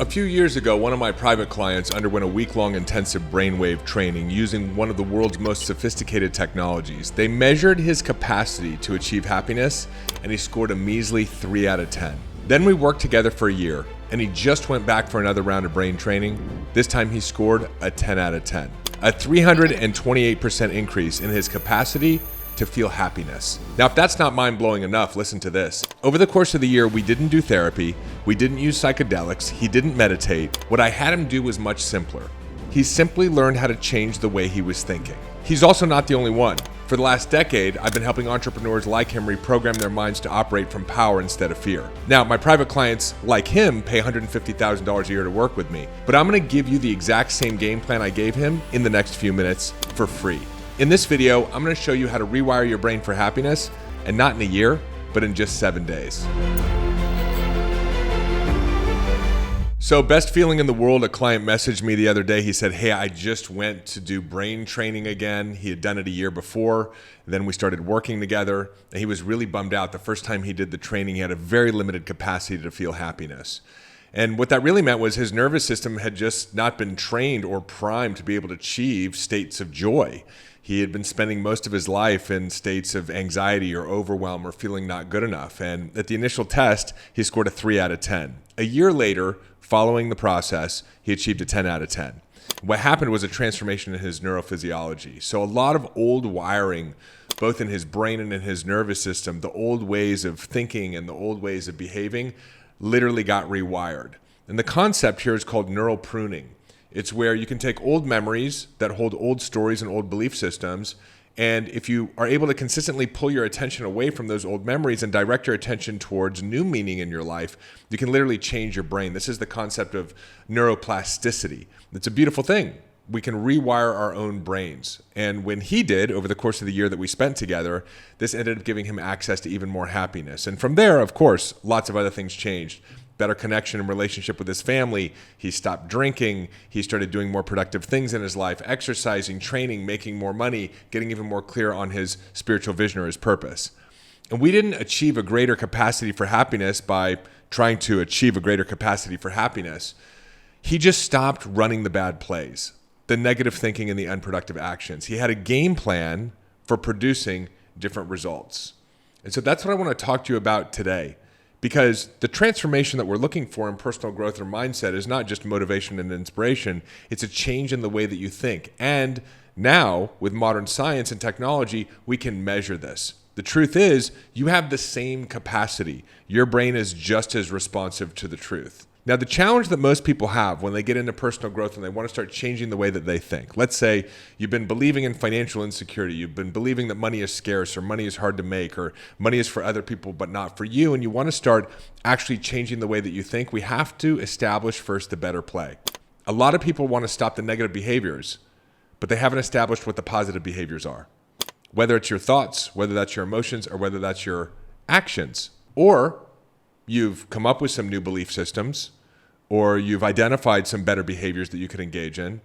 A few years ago, one of my private clients underwent a week-long intensive brainwave training using one of the world's most sophisticated technologies. They measured his capacity to achieve happiness, and he scored a measly 3 out of 10. Then we worked together for a year, and he just went back for another round of brain training. This time he scored a 10 out of 10. A 328% increase in his capacity to feel happiness. Now, if that's not mind-blowing enough, listen to this. Over the course of the year, we didn't do therapy, we didn't use psychedelics, he didn't meditate. What I had him do was much simpler. He simply learned how to change the way he was thinking. He's also not the only one. For the last decade, I've been helping entrepreneurs like him reprogram their minds to operate from power instead of fear. Now, my private clients like him pay $150,000 a year to work with me, but I'm gonna give you the exact same game plan I gave him in the next few minutes for free. In this video, I'm going to show you how to rewire your brain for happiness, and not in a year, but in just 7 days. So, best feeling in the world, a client messaged me the other day. He said, hey, I just went to do brain training again. He had done it a year before. Then we started working together, and he was really bummed out. The first time he did the training, he had a very limited capacity to feel happiness. And what that really meant was his nervous system had just not been trained or primed to be able to achieve states of joy. He had been spending most of his life in states of anxiety or overwhelm or feeling not good enough. And at the initial test, he scored a 3 out of 10. A year later, following the process, he achieved a 10 out of 10. What happened was a transformation in his neurophysiology. So a lot of old wiring, both in his brain and in his nervous system, the old ways of thinking and the old ways of behaving, literally got rewired. And the concept here is called neural pruning. It's where you can take old memories that hold old stories and old belief systems, and if you are able to consistently pull your attention away from those old memories and direct your attention towards new meaning in your life, you can literally change your brain. This is the concept of neuroplasticity. It's a beautiful thing. We can rewire our own brains. And when he did, over the course of the year that we spent together, this ended up giving him access to even more happiness. And from there, of course, lots of other things changed. Better connection and relationship with his family. He stopped drinking. He started doing more productive things in his life, exercising, training, making more money, getting even more clear on his spiritual vision or his purpose. And we didn't achieve a greater capacity for happiness by trying to achieve a greater capacity for happiness. He just stopped running the bad plays, the negative thinking and the unproductive actions. He had a game plan for producing different results. And so that's what I want to talk to you about today. Because the transformation that we're looking for in personal growth or mindset is not just motivation and inspiration, it's a change in the way that you think. And now, with modern science and technology, we can measure this. The truth is, you have the same capacity. Your brain is just as responsive to the truth. Now, the challenge that most people have when they get into personal growth and they want to start changing the way that they think. Let's say you've been believing in financial insecurity. You've been believing that money is scarce or money is hard to make or money is for other people but not for you. And you want to start actually changing the way that you think. We have to establish first the better play. A lot of people want to stop the negative behaviors, but they haven't established what the positive behaviors are. Whether it's your thoughts, whether that's your emotions, or whether that's your actions. Or you've come up with some new belief systems, or you've identified some better behaviors that you could engage in,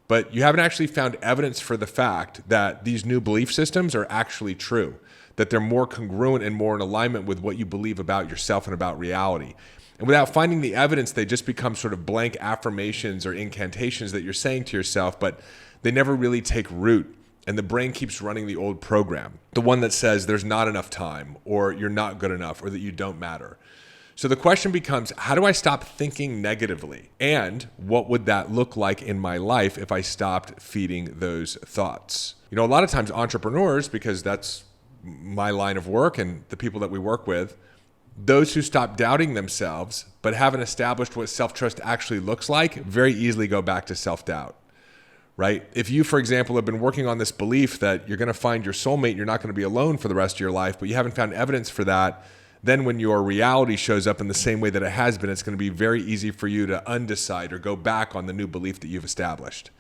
but you haven't actually found evidence for the fact that these new belief systems are actually true, that they're more congruent and more in alignment with what you believe about yourself and about reality. And without finding the evidence, they just become sort of blank affirmations or incantations that you're saying to yourself, but they never really take root. And the brain keeps running the old program, the one that says there's not enough time, or you're not good enough, or that you don't matter. So the question becomes, how do I stop thinking negatively? And what would that look like in my life if I stopped feeding those thoughts? You know, a lot of times entrepreneurs, because that's my line of work and the people that we work with, those who stop doubting themselves but haven't established what self-trust actually looks like very easily go back to self-doubt. Right? If you, for example, have been working on this belief that you're going to find your soulmate, you're not going to be alone for the rest of your life, but you haven't found evidence for that, then when your reality shows up in the same way that it has been, it's going to be very easy for you to undecide or go back on the new belief that you've established.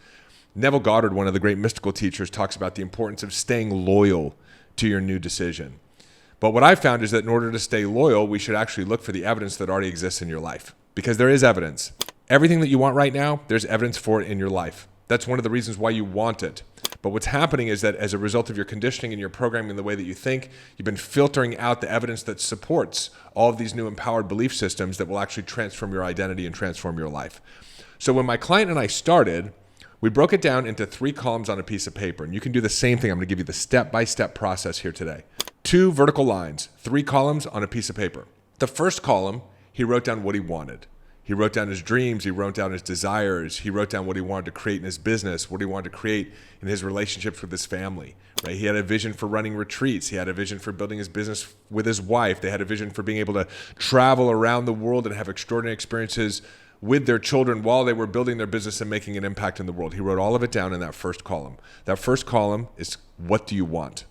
Neville Goddard, one of the great mystical teachers, talks about the importance of staying loyal to your new decision. But what I've found is that in order to stay loyal, we should actually look for the evidence that already exists in your life. Because there is evidence. Everything that you want right now, there's evidence for it in your life. That's one of the reasons why you want it. But what's happening is that as a result of your conditioning and your programming and the way that you think, you've been filtering out the evidence that supports all of these new empowered belief systems that will actually transform your identity and transform your life. So when my client and I started, we broke it down into 3 columns on a piece of paper. And you can do the same thing. I'm going to give you the step-by-step process here today. 2 vertical lines, 3 columns on a piece of paper. The first column, he wrote down what he wanted. He wrote down his dreams. He wrote down his desires. He wrote down what he wanted to create in his business, what he wanted to create in his relationships with his family. Right? He had a vision for running retreats. He had a vision for building his business with his wife. They had a vision for being able to travel around the world and have extraordinary experiences with their children while they were building their business and making an impact in the world. He wrote all of it down in that first column. That first column is, what do you want?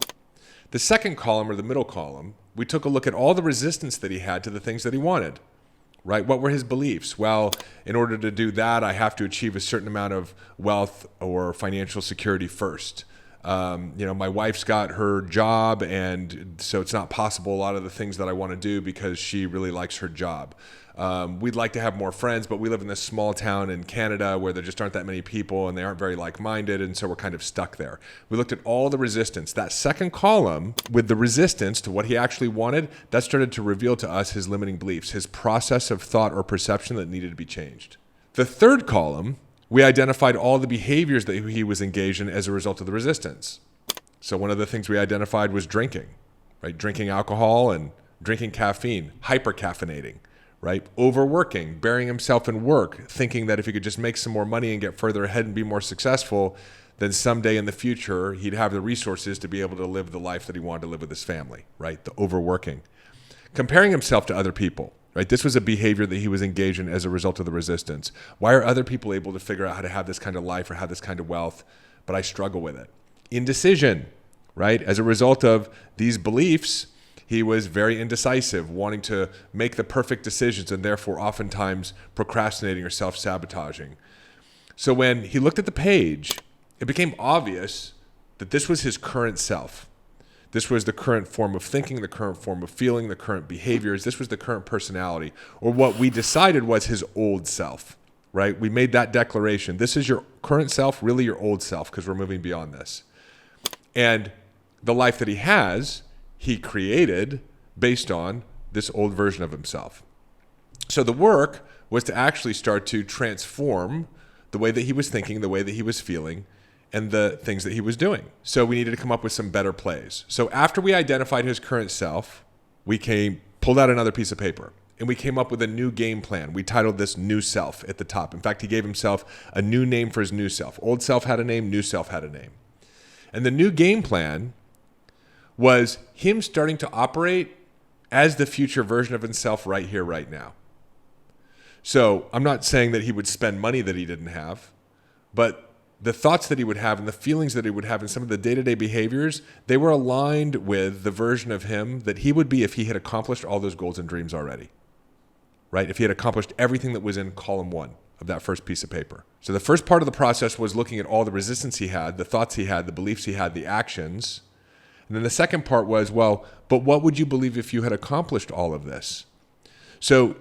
The second column, or the middle column, we took a look at all the resistance that he had to the things that he wanted. Right? What were his beliefs? Well, in order to do that, I have to achieve a certain amount of wealth or financial security first. My wife's got her job, and so it's not possible a lot of the things that I want to do because she really likes her job. We'd like to have more friends, but we live in this small town in Canada where there just aren't that many people and they aren't very like-minded, and so we're kind of stuck there. We looked at all the resistance. That second column with the resistance to what he actually wanted, that started to reveal to us his limiting beliefs, his process of thought or perception that needed to be changed. The third column, we identified all the behaviors that he was engaged in as a result of the resistance. So one of the things we identified was drinking, right? Drinking alcohol and drinking caffeine, hypercaffeinating. Right? Overworking, burying himself in work, thinking that if he could just make some more money and get further ahead and be more successful, then someday in the future, he'd have the resources to be able to live the life that he wanted to live with his family, right? The overworking. Comparing himself to other people, right? This was a behavior that he was engaged in as a result of the resistance. Why are other people able to figure out how to have this kind of life or have this kind of wealth, but I struggle with it? Indecision, right? As a result of these beliefs, he was very indecisive, wanting to make the perfect decisions and therefore oftentimes procrastinating or self-sabotaging. So when he looked at the page, it became obvious that this was his current self. This was the current form of thinking, the current form of feeling, the current behaviors. This was the current personality, or what we decided was his old self, right? We made that declaration. This is your current self, really your old self, because we're moving beyond this. And the life that he has, he created based on this old version of himself. So the work was to actually start to transform the way that he was thinking, the way that he was feeling, and the things that he was doing. So we needed to come up with some better plays. So after we identified his current self, we pulled out another piece of paper, and we came up with a new game plan. We titled this New Self at the top. In fact, he gave himself a new name for his new self. Old self had a name, new self had a name. And the new game plan was him starting to operate as the future version of himself right here, right now. So I'm not saying that he would spend money that he didn't have, but the thoughts that he would have and the feelings that he would have and some of the day-to-day behaviors, they were aligned with the version of him that he would be if he had accomplished all those goals and dreams already, right? If he had accomplished everything that was in column 1 of that first piece of paper. So the first part of the process was looking at all the resistance he had, the thoughts he had, the beliefs he had, the actions. And then the second part was, well, but what would you believe if you had accomplished all of this? So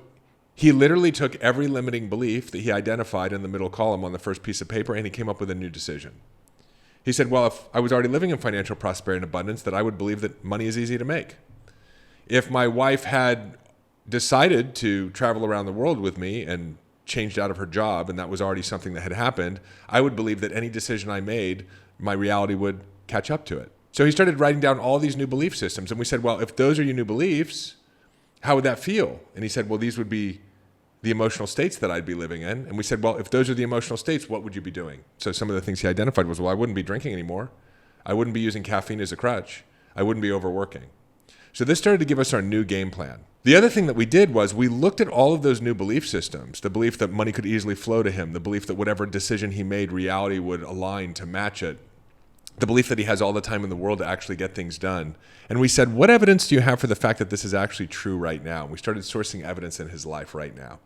he literally took every limiting belief that he identified in the middle column on the first piece of paper, and he came up with a new decision. He said, well, if I was already living in financial prosperity and abundance, that I would believe that money is easy to make. If my wife had decided to travel around the world with me and changed out of her job, and that was already something that had happened, I would believe that any decision I made, my reality would catch up to it. So he started writing down all these new belief systems. And we said, well, if those are your new beliefs, how would that feel? And he said, well, these would be the emotional states that I'd be living in. And we said, well, if those are the emotional states, what would you be doing? So some of the things he identified was, well, I wouldn't be drinking anymore. I wouldn't be using caffeine as a crutch. I wouldn't be overworking. So this started to give us our new game plan. The other thing that we did was we looked at all of those new belief systems, the belief that money could easily flow to him, the belief that whatever decision he made, reality would align to match it, the belief that he has all the time in the world to actually get things done. And we said, what evidence do you have for the fact that this is actually true right now? And we started sourcing evidence in his life right now.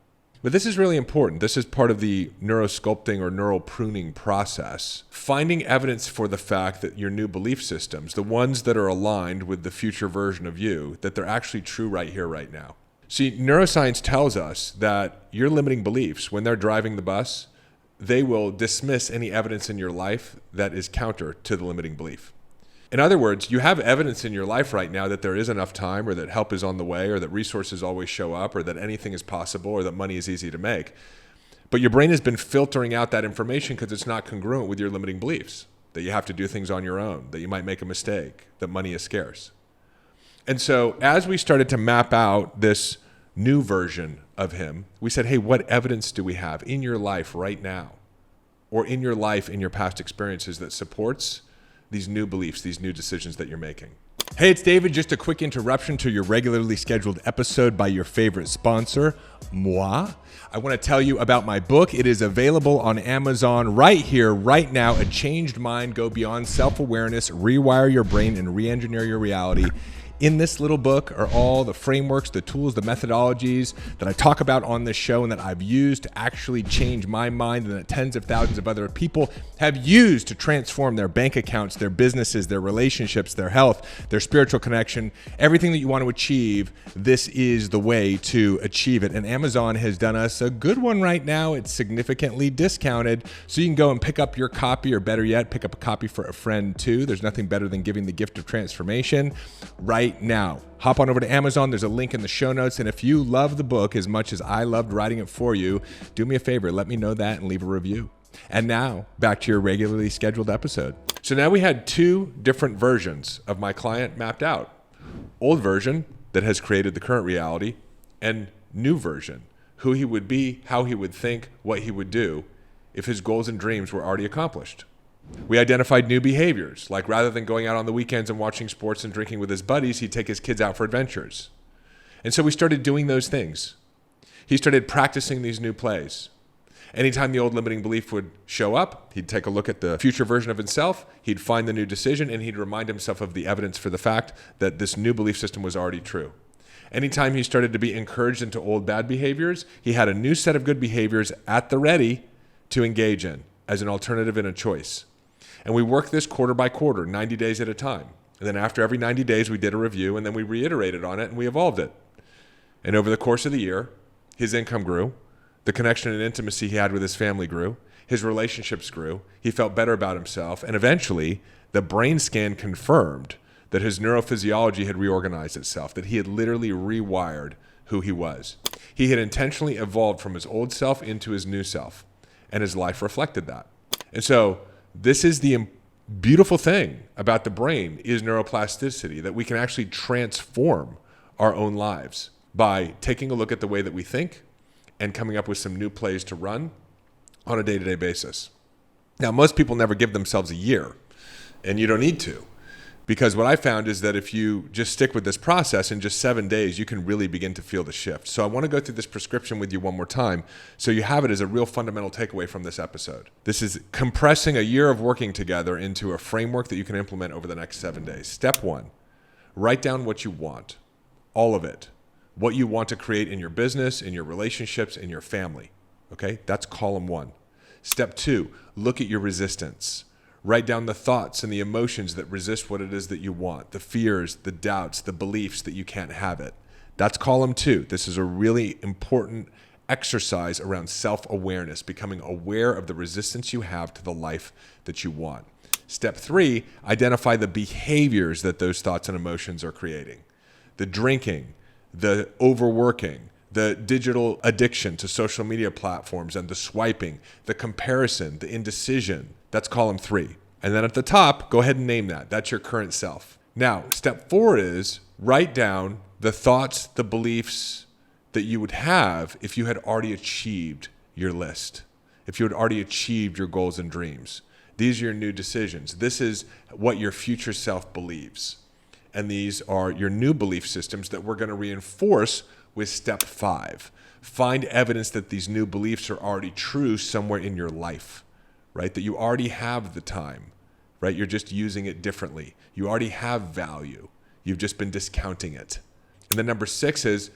But this is really important. This is part of the neurosculpting or neural pruning process. Finding evidence for the fact that your new belief systems, the ones that are aligned with the future version of you, that they're actually true right here, right now. See, neuroscience tells us that your limiting beliefs, when they're driving the bus, they will dismiss any evidence in your life that is counter to the limiting belief. In other words, you have evidence in your life right now that there is enough time, or that help is on the way, or that resources always show up, or that anything is possible, or that money is easy to make. But your brain has been filtering out that information because it's not congruent with your limiting beliefs, that you have to do things on your own, that you might make a mistake, that money is scarce. And so as we started to map out this new version of him, we said, hey, what evidence do we have in your life right now, or in your life, in your past experiences, that supports these new beliefs, these new decisions that you're making? Hey, it's David. Just a quick interruption to your regularly scheduled episode by your favorite sponsor, moi. I want to tell you about my book. It is available on Amazon right here, right now. A Changed Mind, Go Beyond Self-Awareness, Rewire Your Brain, and Re-Engineer Your Reality. In this little book are all the frameworks, the tools, the methodologies that I talk about on this show and that I've used to actually change my mind, and that tens of thousands of other people have used to transform their bank accounts, their businesses, their relationships, their health, their spiritual connection, everything that you want to achieve. This is the way to achieve it. And Amazon has done us a good one right now. It's significantly discounted. So you can go and pick up your copy, or better yet, pick up a copy for a friend too. There's nothing better than giving the gift of transformation right now. Hop on over to Amazon. There's a link in the show notes. And if you love the book as much as I loved writing it for you, do me a favor, let me know that and leave a review. And now back to your regularly scheduled episode. So now we had two different versions of my client mapped out. Old version that has created the current reality, and new version, who he would be, how he would think, what he would do if his goals and dreams were already accomplished. We identified new behaviors, like rather than going out on the weekends and watching sports and drinking with his buddies, he'd take his kids out for adventures. And so we started doing those things. He started practicing these new plays. Anytime the old limiting belief would show up, he'd take a look at the future version of himself, he'd find the new decision, and he'd remind himself of the evidence for the fact that this new belief system was already true. Anytime he started to be encouraged into old bad behaviors, he had a new set of good behaviors at the ready to engage in as an alternative and a choice. And we worked this quarter by quarter, 90 days at a time. And then after every 90 days, we did a review, and then we reiterated on it, and we evolved it. And over the course of the year, his income grew, the connection and intimacy he had with his family grew, his relationships grew, he felt better about himself, and eventually, the brain scan confirmed that his neurophysiology had reorganized itself, that he had literally rewired who he was. He had intentionally evolved from his old self into his new self, and his life reflected that. And so, this is the beautiful thing about the brain, is neuroplasticity, that we can actually transform our own lives by taking a look at the way that we think and coming up with some new plays to run on a day-to-day basis. Now, most people never give themselves a year, and you don't need to, because what I found is that if you just stick with this process, in just 7 days, you can really begin to feel the shift. So I want to go through this prescription with you one more time so you have it as a real fundamental takeaway from this episode. This is compressing a year of working together into a framework that you can implement over the next 7 days. Step 1, write down what you want, all of it. What you want to create in your business, in your relationships, in your family. Okay, that's column 1. Step 2, look at your resistance. Write down the thoughts and the emotions that resist what it is that you want, the fears, the doubts, the beliefs that you can't have it. That's column 2. This is a really important exercise around self-awareness, becoming aware of the resistance you have to the life that you want. Step 3, identify the behaviors that those thoughts and emotions are creating. The drinking, the overworking, the digital addiction to social media platforms and the swiping, the comparison, the indecision. That's column 3. And then at the top, go ahead and name that. That's your current self. Now, step 4 is write down the thoughts, the beliefs that you would have if you had already achieved your list, if you had already achieved your goals and dreams. These are your new decisions. This is what your future self believes. And these are your new belief systems that we're going to reinforce with step 5. Find evidence that these new beliefs are already true somewhere in your life, right? That you already have the time, right? You're just using it differently. You already have value. You've just been discounting it. And then number 6 is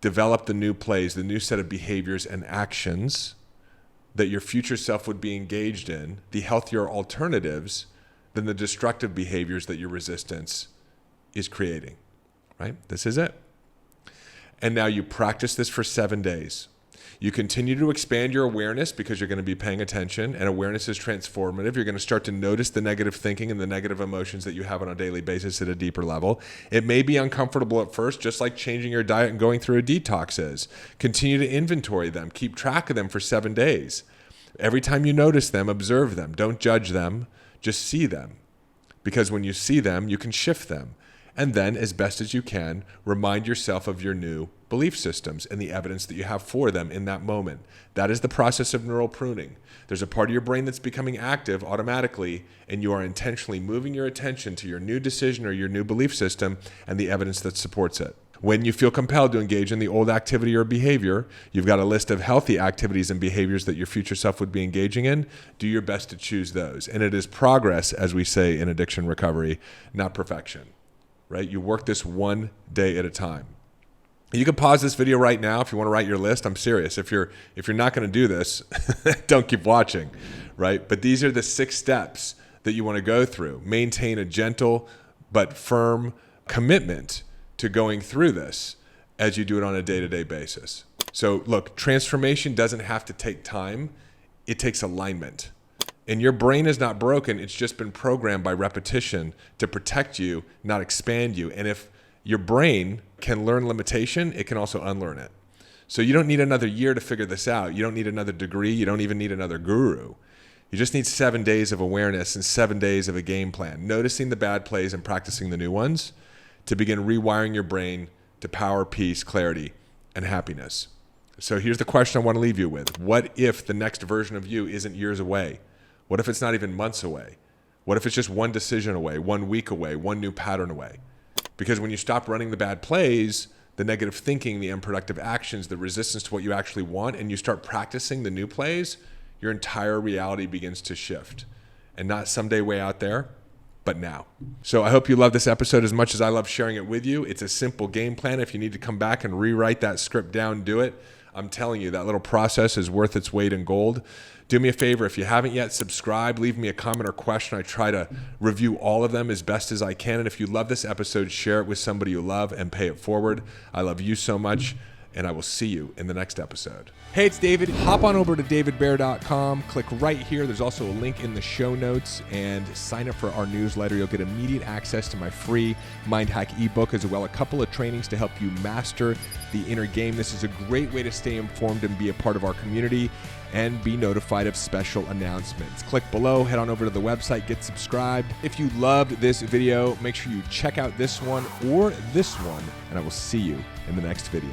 develop the new plays, the new set of behaviors and actions that your future self would be engaged in, the healthier alternatives than the destructive behaviors that your resistance is creating, right? This is it. And now you practice this for 7 days. You continue to expand your awareness because you're going to be paying attention, and awareness is transformative. You're going to start to notice the negative thinking and the negative emotions that you have on a daily basis at a deeper level. It may be uncomfortable at first, just like changing your diet and going through a detox is. Continue to inventory them. Keep track of them for 7 days. Every time you notice them, observe them. Don't judge them. Just see them. Because when you see them, you can shift them. And then, as best as you can, remind yourself of your new belief systems and the evidence that you have for them in that moment. That is the process of neural pruning. There's a part of your brain that's becoming active automatically, and you are intentionally moving your attention to your new decision or your new belief system and the evidence that supports it. When you feel compelled to engage in the old activity or behavior, you've got a list of healthy activities and behaviors that your future self would be engaging in. Do your best to choose those. And it is progress, as we say in addiction recovery, not perfection. Right? You work this one day at a time. You can pause this video right now if you want to write your list. I'm serious. If you're not going to do this, don't keep watching, right? But these are the 6 steps that you want to go through. Maintain a gentle but firm commitment to going through this as you do it on a day-to-day basis. So look, transformation doesn't have to take time. It takes alignment. And your brain is not broken. It's just been programmed by repetition to protect you, not expand you. And if your brain can learn limitation, it can also unlearn it. So you don't need another year to figure this out. You don't need another degree. You don't even need another guru. You just need 7 days of awareness and 7 days of a game plan, noticing the bad plays and practicing the new ones to begin rewiring your brain to power, peace, clarity, and happiness. So here's the question I want to leave you with. What if the next version of you isn't years away? What if it's not even months away? What if it's just one decision away, 1 week away, one new pattern away? Because when you stop running the bad plays, the negative thinking, the unproductive actions, the resistance to what you actually want, and you start practicing the new plays, your entire reality begins to shift. And not someday way out there, but now. So I hope you love this episode as much as I love sharing it with you. It's a simple game plan. If you need to come back and rewrite that script down, do it. I'm telling you, that little process is worth its weight in gold. Do me a favor, if you haven't yet, subscribe, leave me a comment or question. I try to review all of them as best as I can. And if you love this episode, share it with somebody you love and pay it forward. I love you so much, and I will see you in the next episode. Hey, it's David. Hop on over to davidbear.com. Click right here. There's also a link in the show notes, and sign up for our newsletter. You'll get immediate access to my free Mind Hack ebook, as well as a couple of trainings to help you master the inner game. This is a great way to stay informed and be a part of our community and be notified of special announcements. Click below, head on over to the website, get subscribed. If you loved this video, make sure you check out this one or this one, and I will see you in the next video.